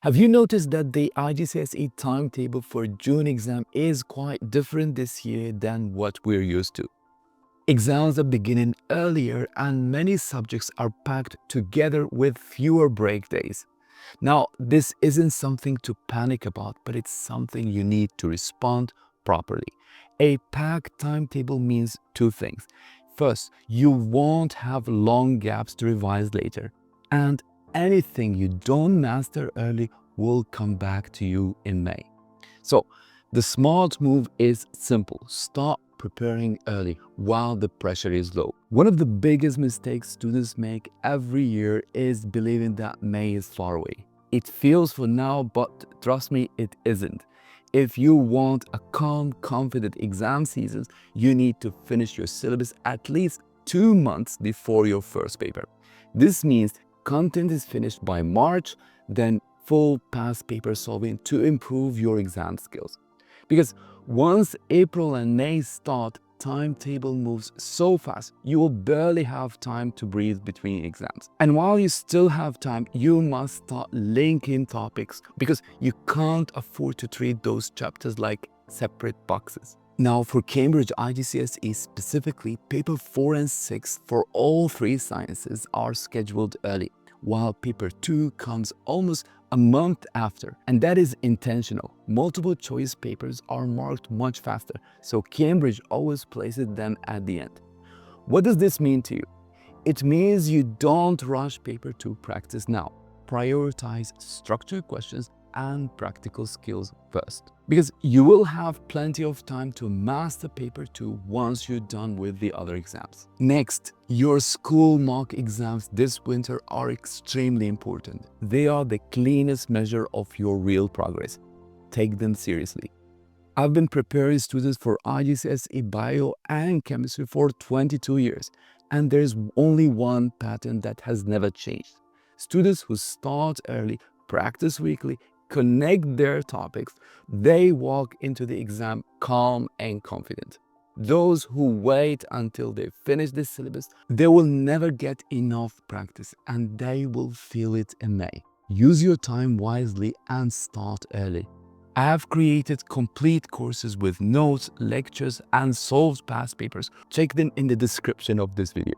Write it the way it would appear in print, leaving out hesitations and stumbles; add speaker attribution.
Speaker 1: Have you noticed that the IGCSE timetable for June exam is quite different this year than what we're used to? Exams are beginning earlier and many subjects are packed together with fewer break days. Now, this isn't something to panic about, but it's something you need to respond properly. A packed timetable means two things. First, you won't have long gaps to revise later, and anything you don't master early will come back to you in May. So, the smart move is simple. Start preparing early while the pressure is low. One of the biggest mistakes students make every year is believing that May is far away. It feels for now, but trust me, it isn't. If you want a calm, confident exam season, you need to finish your syllabus at least 2 months before your first paper. This means content is finished by March, then full past paper solving to improve your exam skills. Because once April and May start, timetable moves so fast, you will barely have time to breathe between exams. And while you still have time, you must start linking topics because you can't afford to treat those chapters like separate boxes. Now, for Cambridge IGCSE specifically, paper 4 and 6 for all 3 sciences are scheduled early, while paper 2 comes almost a month after, and that is intentional. Multiple choice papers are marked much faster, so Cambridge always places them at the end. What does this mean to you? It means you don't rush paper 2 practice now. Prioritize structured questions and practical skills first, because you will have plenty of time to master paper 2 once you're done with the other exams. Next, your school mock exams this winter are extremely important. They are the cleanest measure of your real progress. Take them seriously. I've been preparing students for IGCSE Bio and Chemistry for 22 years, and there's only one pattern that has never changed. Students who start early, practice weekly, connect their topics, they walk into the exam calm and confident. Those who wait until they finish the syllabus, they will never get enough practice and they will feel it in May. Use your time wisely and start early. I have created complete courses with notes, lectures, and solved past papers. Check them in the description of this video.